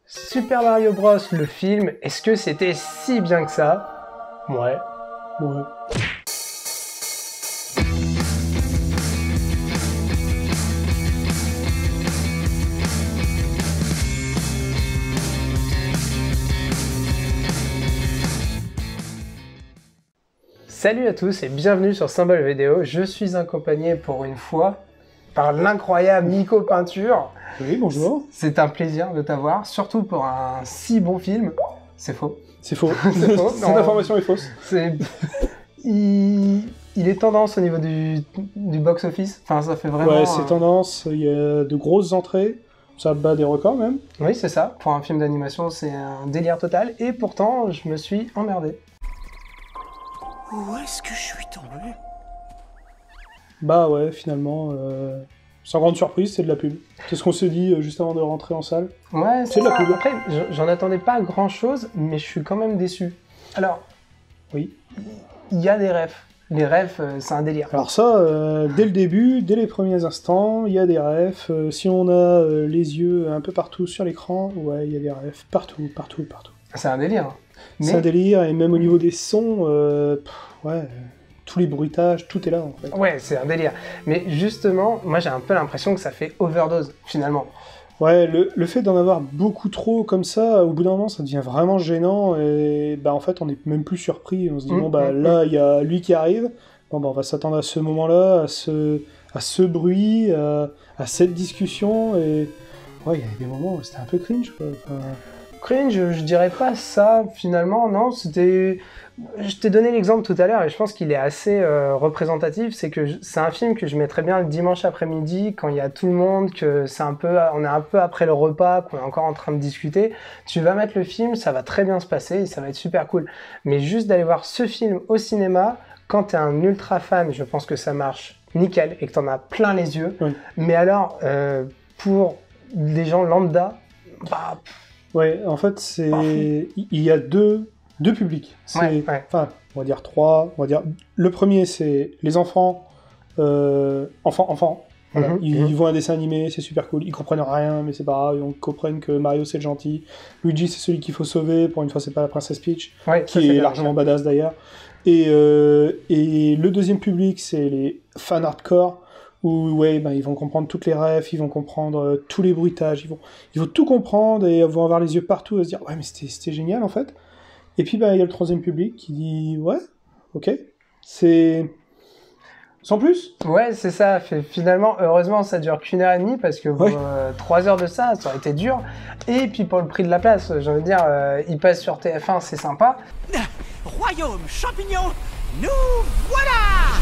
Super Mario Bros, le film, est-ce que c'était si bien que ça? Ouais. Ouais. Salut à tous et bienvenue sur Symbole Vidéo. Je suis accompagné pour une fois par l'incroyable Nico Peinture. Oui, bonjour. C'est un plaisir de t'avoir, surtout pour un si bon film. C'est faux. C'est faux. C'est faux. Cette information est fausse. Il est tendance au niveau du box-office. Enfin, ça fait vraiment... Ouais, c'est tendance. Il y a de grosses entrées. Ça bat des records, même. Oui, c'est ça. Pour un film d'animation, c'est un délire total. Et pourtant, je me suis emmerdé. Où est-ce que je suis tombé? Bah ouais, finalement, sans grande surprise, c'est de la pub. C'est ce qu'on s'est dit juste avant de rentrer en salle. Ouais, c'est de la pub. Après, j'en attendais pas grand-chose, mais je suis quand même déçu. Alors, oui, il y a des refs. Les refs, c'est un délire. Alors ça, dès le début, dès les premiers instants, il y a des refs. Si on a les yeux un peu partout sur l'écran, ouais, il y a des refs partout. C'est un délire. Mais... C'est un délire, et même au niveau des sons, ouais... tous les bruitages, tout est là en fait. Ouais, c'est un délire. Mais justement, moi j'ai un peu l'impression que ça fait overdose, finalement. Ouais, le fait d'en avoir beaucoup trop comme ça, au bout d'un moment, ça devient vraiment gênant, et bah en fait, on n'est même plus surpris. On se dit, bon bah là, il y a lui qui arrive, bon bah on va s'attendre à ce moment-là, à ce bruit, à cette discussion, et ouais, il y a des moments où c'était un peu cringe, quoi. Enfin... Cringe, je dirais pas ça, finalement, non, c'était... Je t'ai donné l'exemple tout à l'heure et je pense qu'il est assez représentatif, c'est que c'est un film que je mettrais bien le dimanche après-midi quand il y a tout le monde, que c'est on est un peu après le repas, qu'on est encore en train de discuter. Tu vas mettre le film, ça va très bien se passer et ça va être super cool. Mais juste d'aller voir ce film au cinéma, quand t'es un ultra fan, je pense que ça marche nickel et que t'en as plein les yeux. Oui. Mais alors, pour des gens lambda, bah... Ouais, en fait, il y a deux publics. Enfin, on va dire trois. On va dire... Le premier, c'est les enfants. Enfants. Voilà. Ils voient un dessin animé, c'est super cool. Ils comprennent rien, mais c'est pas grave. Ils comprennent que Mario, c'est le gentil. Luigi, c'est celui qu'il faut sauver. Pour une fois, c'est pas la princesse Peach, qui est largement badass d'ailleurs. Et le deuxième public, c'est les fans hardcore. Où ouais, ben, ils vont comprendre toutes les refs, ils vont comprendre tous les bruitages, ils vont tout comprendre et vont avoir les yeux partout et se dire ouais mais c'était génial en fait. Et puis ben, il y a le troisième public qui dit ouais, ok, c'est... Sans plus. Ouais, c'est ça. Finalement, heureusement, ça dure qu'1h30 parce que 3 heures de ça aurait été dur. Et puis pour le prix de la place, j'ai envie de dire, il passe sur TF1, c'est sympa. Royaume champignon, nous voilà!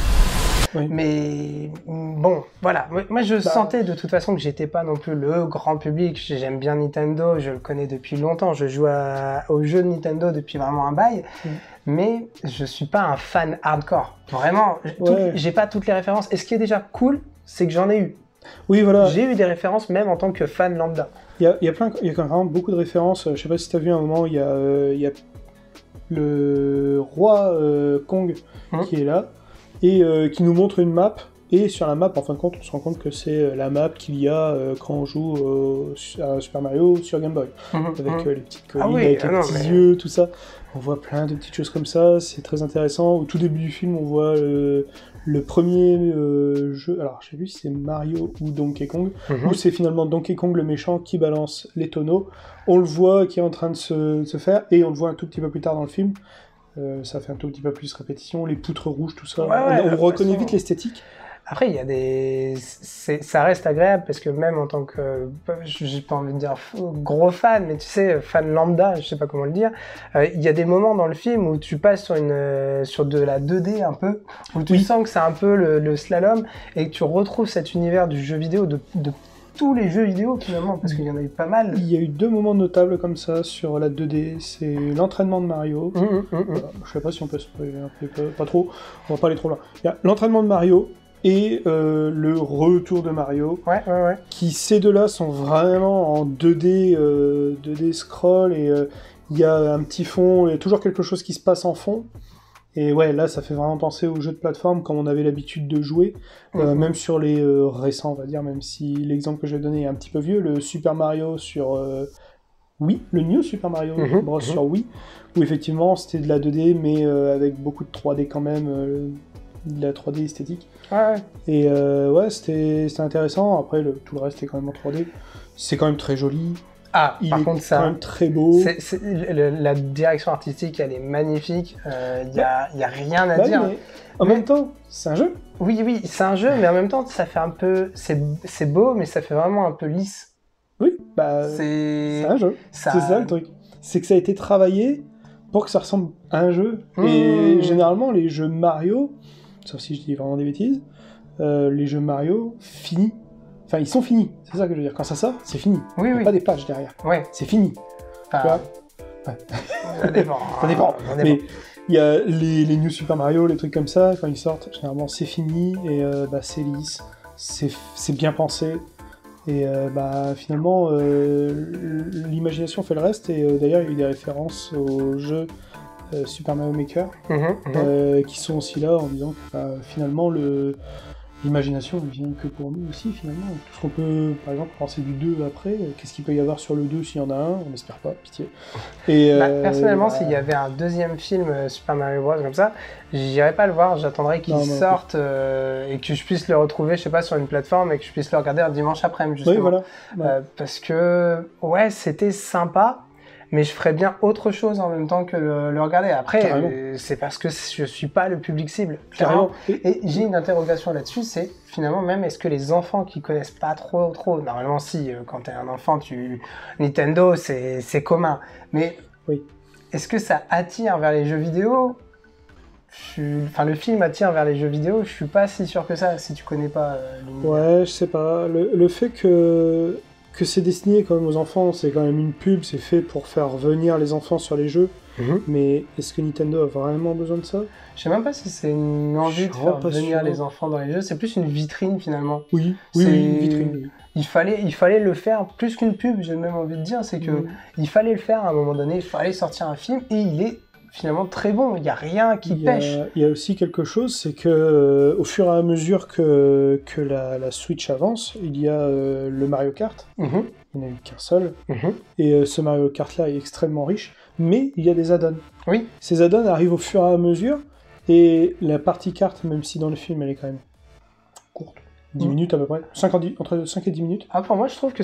Oui. Mais bon, voilà. Moi, je sentais de toute façon que j'étais pas non plus le grand public. J'aime bien Nintendo, je le connais depuis longtemps. Je joue aux jeux de Nintendo depuis vraiment un bail. Mais je suis pas un fan hardcore. Vraiment, j'ai pas toutes les références. Et ce qui est déjà cool, c'est que j'en ai eu. Oui, voilà. J'ai eu des références même en tant que fan lambda. Il y a quand même beaucoup de références. Je sais pas si t'as vu à un moment, il y a le roi Kong qui est là. Et qui nous montre une map, et sur la map, en fin de compte, on se rend compte que c'est la map qu'il y a quand on joue à Super Mario sur Game Boy, avec les petites collines, avec les petits yeux, tout ça. On voit plein de petites choses comme ça, c'est très intéressant. Au tout début du film, on voit le premier jeu, alors je sais plus si c'est Mario ou Donkey Kong, ou c'est finalement Donkey Kong le méchant qui balance les tonneaux. On le voit qui est en train de se faire, et on le voit un tout petit peu plus tard dans le film. Ça fait un tout petit peu plus répétition, les poutres rouges, tout ça. On reconnaît vite l'esthétique. Après, il y a ça reste agréable parce que même en tant que, j'ai pas envie de dire gros fan, mais tu sais, fan lambda, je sais pas comment le dire, il y a des moments dans le film où tu passes sur de la 2D un peu, où tu sens que c'est un peu le slalom et que tu retrouves cet univers du jeu vidéo de tous les jeux vidéo finalement, parce qu'il y en a eu pas mal. Il y a eu deux moments notables comme ça sur la 2D, c'est l'entraînement de Mario, je sais pas si on peut spoiler un peu, pas trop, on va pas aller trop loin. Il y a l'entraînement de Mario et le retour de Mario, qui ces deux-là sont vraiment en 2D scroll, et il y a un petit fond, il y a toujours quelque chose qui se passe en fond. Et ouais, là, ça fait vraiment penser aux jeux de plateforme comme on avait l'habitude de jouer, même sur les récents, on va dire, même si l'exemple que je vais donner est un petit peu vieux, le Super Mario sur Wii, le New Super Mario Bros sur Wii, où effectivement c'était de la 2D, mais avec beaucoup de 3D quand même, de la 3D esthétique. Ouais. Et ouais, c'était intéressant. Après, tout le reste est quand même en 3D. C'est quand même très joli. Ah, Il par est contre, ça, quand même très beau. la direction artistique, elle est magnifique. Y a rien à dire. Mais en même temps, c'est un jeu. Oui, c'est un jeu, mais en même temps, ça fait un peu... C'est beau, mais ça fait vraiment un peu lisse. Oui, bah, c'est un jeu. C'est ça le truc. C'est que ça a été travaillé pour que ça ressemble à un jeu. Et généralement, les jeux Mario, sauf si je dis vraiment des bêtises, les jeux Mario finis. Enfin, ils sont finis. C'est ça que je veux dire. Quand ça sort, c'est fini. Oui, il n'y a pas des patchs derrière. Ouais. C'est fini. Enfin, tu vois ouais. Ça dépend. Ça dépend. Mais il y a les New Super Mario, les trucs comme ça, quand ils sortent, généralement c'est fini et c'est lisse, c'est bien pensé. Et finalement, l'imagination fait le reste. Et d'ailleurs, il y a eu des références au jeu Super Mario Maker qui sont aussi là en disant que finalement, l'imagination ne vient que pour nous aussi, finalement. Tout ce qu'on peut, par exemple, penser du 2 après, qu'est-ce qu'il peut y avoir sur le 2 s'il y en a un? On n'espère pas, pitié. Et, personnellement, s'il y avait un deuxième film Super Mario Bros. Comme ça, j'irais pas le voir, j'attendrais qu'il sorte et que je puisse le retrouver, je sais pas, sur une plateforme et que je puisse le regarder un dimanche après-midi, justement. Oui, voilà. Parce que, ouais, c'était sympa, mais je ferais bien autre chose en même temps que le regarder. Après, c'est parce que je suis pas le public cible. Carrément. Et j'ai une interrogation là-dessus, c'est finalement même, est-ce que les enfants qui connaissent pas trop, normalement si, quand t'es un enfant, Nintendo, c'est commun. Mais est-ce que ça attire vers les jeux vidéo? Enfin, le film attire vers les jeux vidéo, je suis pas si sûr que ça, si tu connais pas l'univers. Ouais, je sais pas. Le fait que c'est destiné quand même aux enfants, c'est quand même une pub, c'est fait pour faire venir les enfants sur les jeux. Mais est-ce que Nintendo a vraiment besoin de ça? Je sais même pas si c'est une envie de faire venir les enfants dans les jeux, c'est plus une vitrine finalement. Oui, une vitrine. Oui. Il fallait le faire plus qu'une pub, j'ai même envie de dire, c'est que il fallait le faire à un moment donné, il fallait sortir un film et il est finalement très bon, il n'y a rien qui pêche. Il y a aussi quelque chose, c'est que au fur et à mesure que la Switch avance, il y a le Mario Kart. Il n'y en a eu qu'un seul. Et ce Mario Kart-là est extrêmement riche, mais il y a des add-ons. Oui. Ces add-ons arrivent au fur et à mesure, et la partie carte, même si dans le film elle est quand même courte, 10 minutes à peu près, entre 5 et 10 minutes. Ah, pour moi, je trouve que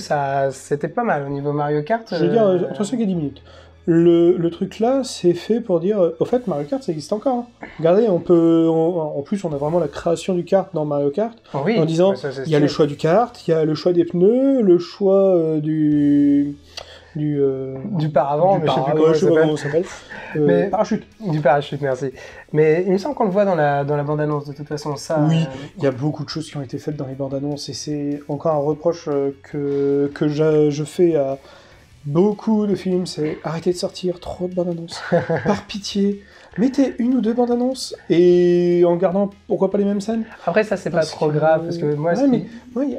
c'était pas mal au niveau Mario Kart. Je veux dire, entre 5 et 10 minutes. Le truc là, c'est fait pour dire, au fait, Mario Kart, ça existe encore. Hein. Regardez, en plus, on a vraiment la création du kart dans Mario Kart, en disant, il y a le choix du kart, il y a le choix des pneus, le choix du paravent, mais je sais plus comment ça s'appelle. Parachute. Du parachute, merci. Mais il me semble qu'on le voit dans la bande-annonce, de toute façon. Ça, oui, il y a beaucoup de choses qui ont été faites dans les bandes-annonces, et c'est encore un reproche que je fais à beaucoup de films, c'est arrêtez de sortir trop de bandes-annonces. Par pitié, mettez une ou deux bandes-annonces et en gardant pourquoi pas les mêmes scènes. Après ça c'est pas trop grave parce que moi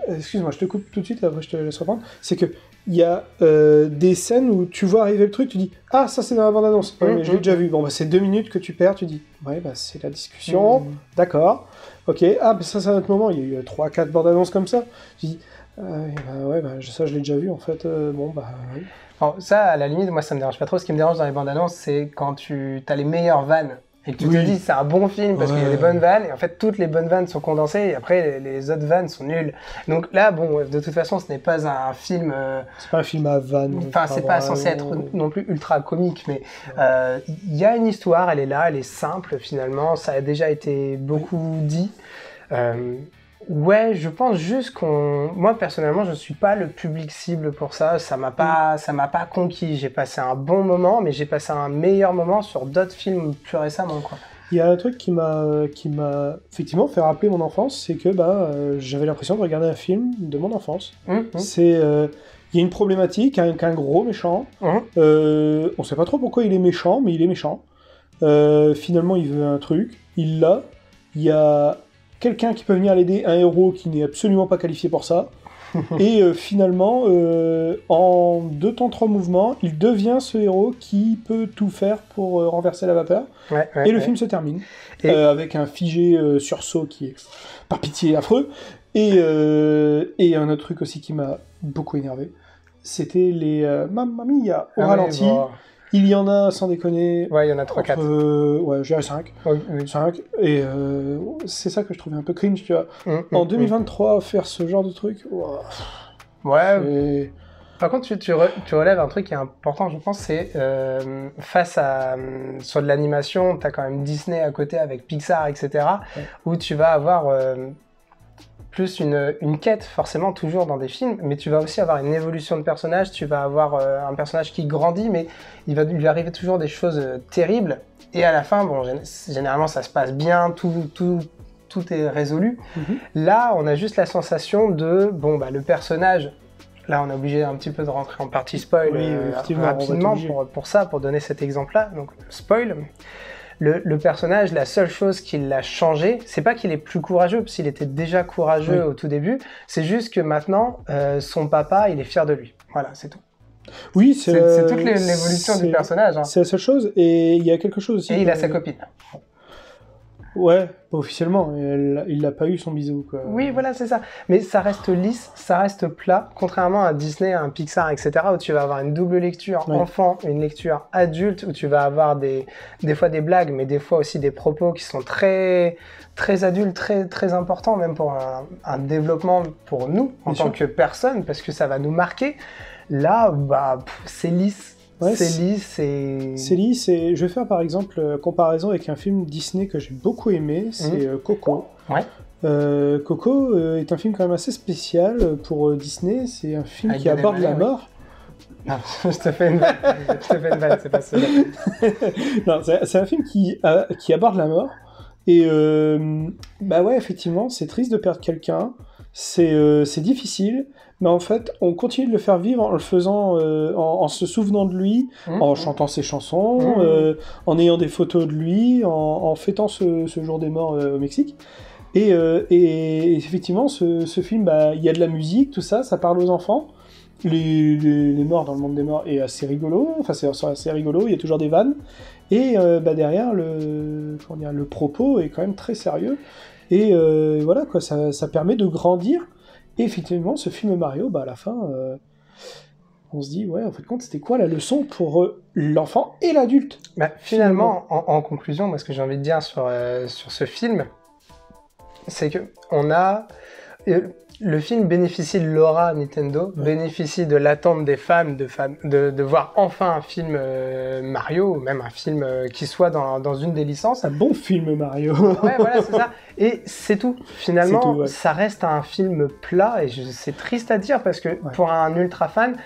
excuse-moi, je te coupe tout de suite et après je te laisse reprendre. C'est que il y a des scènes où tu vois arriver le truc, tu dis ah ça c'est dans la bande-annonce. Mais je l'ai déjà vu. Bon c'est 2 minutes que tu perds, tu dis ouais c'est la discussion, d'accord. Ok, ça c'est un autre moment, il y a eu 3-4 bandes-annonces comme ça. Tu dis ça je l'ai déjà vu en fait. Oui. Alors, ça, à la limite, moi ça me dérange pas trop. Ce qui me dérange dans les bandes annonces, c'est quand tu as les meilleures vannes et que tu te dis c'est un bon film parce qu'il y a des bonnes vannes et en fait toutes les bonnes vannes sont condensées et après les autres vannes sont nulles. Donc là, bon, de toute façon, ce n'est pas un film. C'est pas un film à vannes. Enfin, c'est pas censé être non plus ultra comique, mais il y a une histoire, elle est là, elle est simple finalement. Ça a déjà été beaucoup dit. Ouais, je pense juste moi personnellement, je suis pas le public cible pour ça. Ça m'a pas conquis. J'ai passé un bon moment, mais j'ai passé un meilleur moment sur d'autres films plus récemment, quoi. Il y a un truc qui m'a effectivement fait rappeler mon enfance, c'est que j'avais l'impression de regarder un film de mon enfance. C'est il y a une problématique avec un gros méchant. On sait pas trop pourquoi il est méchant, mais il est méchant. Finalement, il veut un truc, il l'a. Il y a quelqu'un qui peut venir l'aider, un héros qui n'est absolument pas qualifié pour ça. Et finalement, en 2 temps 3 mouvements, il devient ce héros qui peut tout faire pour renverser la vapeur. Et le film se termine avec un figé sursaut qui est, par pitié, affreux. Et un autre truc aussi qui m'a beaucoup énervé, c'était les Mamma Mia au Ah oui, ralenti. bon. Il y en a, sans déconner, Ouais, il y en a 3-4. ouais, je dirais 5. Oui, oui. 5. Et c'est ça que je trouvais un peu cringe, tu vois. En 2023, faire ce genre de truc, ouah, Ouais. c'est- Par contre, tu relèves un truc qui est important, je pense, c'est face à sur de l'animation, t'as quand même Disney à côté avec Pixar, etc. Ouais. Où tu vas avoir plus une quête, forcément, toujours dans des films, mais tu vas aussi avoir une évolution de personnage, tu vas avoir un personnage qui grandit, mais il va lui arriver toujours des choses terribles, et à la fin, bon, généralement, ça se passe bien, tout est résolu. Là, on a juste la sensation de, bon, bah, le personnage, là, on est obligé un petit peu de rentrer en partie spoil Oui, effectivement, on va être rapidement obligé. pour donner cet exemple-là, donc spoil. Le personnage, la seule chose qui l'a changé, c'est pas qu'il est plus courageux, parce qu'il était déjà courageux au tout début, c'est juste que maintenant, son papa, il est fier de lui. Voilà, c'est tout. Oui, C'est toute l'évolution du personnage. Hein. C'est la seule chose, et il y a quelque chose aussi. Et il a sa copine. Ouais, pas officiellement, il l'a pas eu son bisou, quoi. Oui, voilà, c'est ça. Mais ça reste lisse, ça reste plat, contrairement à Disney, à un Pixar, etc., où tu vas avoir une double lecture enfant, une lecture adulte, où tu vas avoir des fois des blagues, mais des fois aussi des propos qui sont très, très adultes, très, très importants, même pour un développement pour nous, en tant que personne, parce que ça va nous marquer. Là, bah, c'est lisse. Ouais, c'est lisse et... C'est lisse, et je vais faire par exemple comparaison avec un film Disney que j'ai beaucoup aimé, c'est Coco. Ouais. Coco est un film quand même assez spécial pour Disney, c'est un film qui aborde la mort. Non, je te fais une vanne, c'est pas ça. Non, c'est un film qui aborde la mort, et bah ouais, effectivement, c'est triste de perdre quelqu'un, c'est difficile, mais en fait, on continue de le faire vivre en le faisant, en se souvenant de lui, en chantant ses chansons, en ayant des photos de lui, en fêtant ce jour des morts au Mexique. Et effectivement, ce film, bah, il y a de la musique, tout ça, ça parle aux enfants. Les morts dans le monde des morts est assez rigolo, enfin c'est assez rigolo, il y a toujours des vannes. Et bah, derrière, le propos est quand même très sérieux. Et voilà, quoi, ça permet de grandir. Et effectivement, ce film Mario, bah, à la fin, on se dit, ouais, en fait, compte, c'était quoi la leçon pour l'enfant et l'adulte? Bah, finalement, en conclusion, moi, ce que j'ai envie de dire sur ce film, c'est que on a... Le film bénéficie de l'aura Nintendo, bénéficie de l'attente des fans de voir enfin un film Mario, ou même un film qui soit dans une des licences. Un bon film Mario. Ouais, voilà, c'est ça. Et c'est tout. Finalement, C'est tout, ouais. ça reste un film plat, et c'est triste à dire, parce que pour un ultra fan,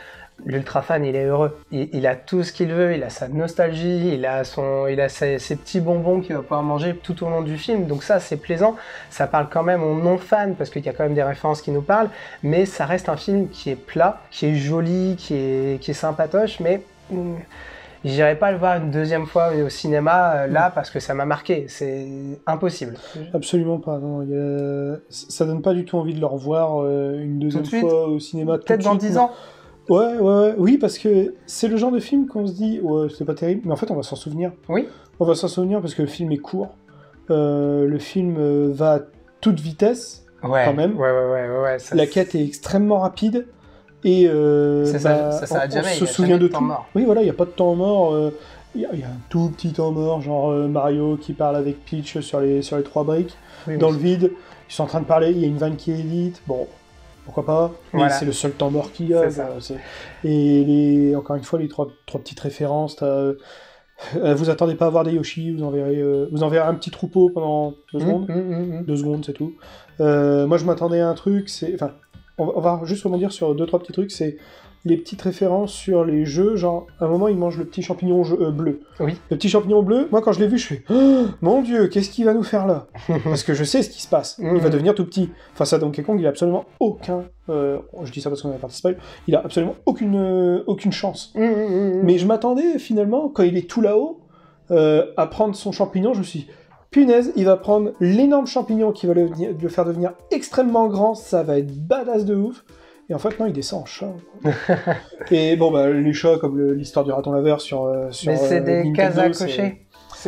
l'ultra fan, il est heureux. Il a tout ce qu'il veut, il a sa nostalgie, il a ses petits bonbons qu'il va pouvoir manger tout au long du film. Donc ça, c'est plaisant. Ça parle quand même aux non-fans, parce qu'il y a quand même des références qui nous parlent. Mais ça reste un film qui est plat, qui est joli, qui est sympatoche. Mais j'irai pas le voir une deuxième fois au cinéma, là, parce que ça m'a marqué. C'est impossible. Absolument pas. Non. Ça donne pas du tout envie de le revoir une deuxième fois au cinéma. Peut-être dans 10 ans. Ouais, oui, parce que c'est le genre de film qu'on se dit, ouais, c'est pas terrible, mais en fait, on va s'en souvenir. Oui. On va s'en souvenir parce que le film est court. Le film va à toute vitesse, quand même. Ouais. La quête est extrêmement rapide. Et ça s'arrête jamais. On se souvient de tout. Oui, voilà, il n'y a pas de temps mort. Il y a un tout petit temps mort, genre Mario qui parle avec Peach sur les 3 briques, dans le vide. Ils sont en train de parler, il y a une vanne qui est vite. Bon. Pourquoi pas? Mais c'est le seul temps mort qu'il y a. Et encore une fois, les trois petites références. Vous attendez pas à voir des Yoshi, vous enverrez un petit troupeau pendant 2 secondes. 2 secondes, c'est tout. Moi, je m'attendais à un truc. Enfin, on va juste rebondir sur 2-3 petits trucs. C'est les petites références sur les jeux. Genre, à un moment, il mange le petit champignon bleu. Oui. Le petit champignon bleu, moi, quand je l'ai vu, je fais oh, mon Dieu, qu'est-ce qu'il va nous faire là? Parce que je sais ce qui se passe. Il va devenir tout petit. Face à Donkey Kong, il a absolument aucun. Je dis ça parce qu'on a parti spoil. Il a absolument aucune chance. Mais je m'attendais finalement, quand il est tout là-haut, à prendre son champignon. Je me suis dit, punaise, il va prendre l'énorme champignon qui va le faire devenir extrêmement grand. Ça va être badass de ouf. Et en fait, non, il descend en chat. Et bon, bah, les chats, comme l'histoire du raton laveur sur mais c'est des Nintendo, cases à cocher.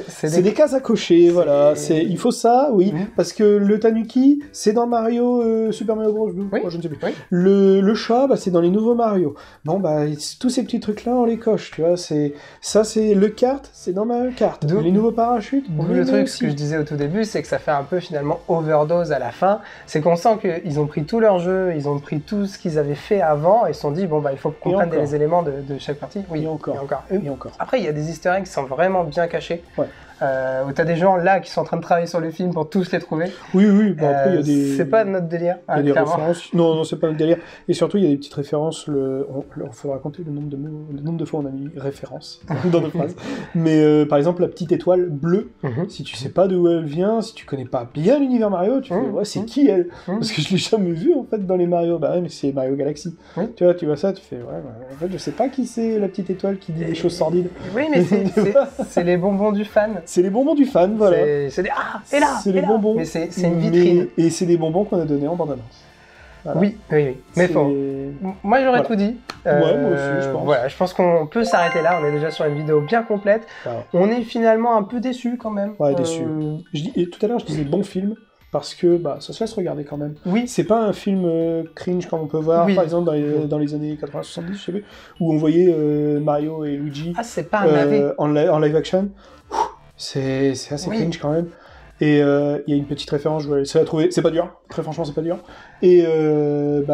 C'est des cases à cocher, voilà. Il faut ça, oui, parce que le tanuki, c'est dans Mario, Super Mario Bros. Oui. Oh, je ne sais plus. Oui. Le chat, bah, c'est dans les nouveaux Mario. Bon, bah, tous ces petits trucs-là, on les coche, tu vois. Ça, c'est le kart, c'est dans Mario Kart. Les nouveaux parachutes, on le les truc, aussi. ce que je disais au tout début, c'est que ça fait un peu finalement overdose à la fin. C'est qu'on sent qu'ils ont pris tout leur jeu, ils ont pris tout ce qu'ils avaient fait avant et se sont dit, bon, bah, il faut qu'on prenne les éléments de chaque partie. Oui, et encore. Et encore. Après, il y a des easter eggs qui sont vraiment bien cachés. Ouais. Où t'as des gens là qui sont en train de travailler sur le film pour tous les trouver. Oui, bon, après, il y a des... C'est pas notre délire. Il y a des références. Non, c'est pas notre délire. Et surtout, il y a des petites références. Il faudra compter le nombre de fois on a mis référence dans nos phrases. Mais par exemple, la petite étoile bleue, si tu sais pas d'où elle vient, si tu connais pas bien l'univers Mario, tu fais, ouais, c'est qui elle? Parce que je l'ai jamais vue, en fait, dans les Mario. Bah ouais, mais c'est Mario Galaxy. Tu vois ça, tu fais, ouais, en fait, je sais pas qui c'est la petite étoile qui dit des choses sordides. Oui, mais c'est les bonbons du fan. C'est les bonbons du fan, voilà. C'est des... Ah, et là, c'est les bonbons. Mais c'est une vitrine. Et c'est des bonbons qu'on a donnés en bande-annonce. Voilà. Oui. Mais moi, j'aurais tout dit. Ouais, moi aussi, je pense. Voilà, je pense qu'on peut s'arrêter là. On est déjà sur une vidéo bien complète. Ouais. On est finalement un peu déçus quand même. Ouais, déçus. Tout à l'heure, je disais bon film. Parce que ça se laisse regarder quand même. Oui. C'est pas un film cringe comme on peut voir, par exemple, dans les années 80-70, je sais plus, où on voyait Mario et Luigi en live action. C'est assez cringe quand même. Et il y a une petite référence, je vais essayer de la trouver. C'est pas dur, très franchement, c'est pas dur. Et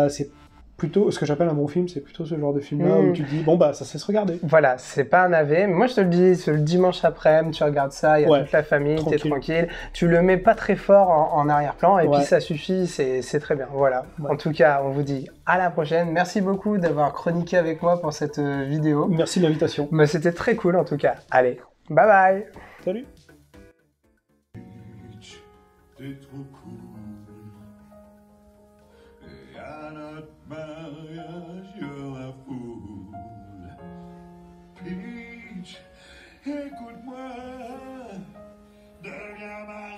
c'est plutôt ce que j'appelle un bon film, c'est plutôt ce genre de film-là où tu te dis, bon, ça se laisse regarder. Voilà, c'est pas un navet. Moi, je te le dis, c'est le dimanche après-midi, tu regardes ça, il y a toute la famille, t'es tranquille. Tu le mets pas très fort en arrière-plan, et puis ça suffit, c'est très bien. Voilà. En tout cas, on vous dit à la prochaine. Merci beaucoup d'avoir chroniqué avec moi pour cette vidéo. Merci de l'invitation. Mais c'était très cool, en tout cas. Allez, bye bye. Salut. T'es trop cool. Et à notre mariage, y'aura foule. Peach, écoute-moi, deviens ma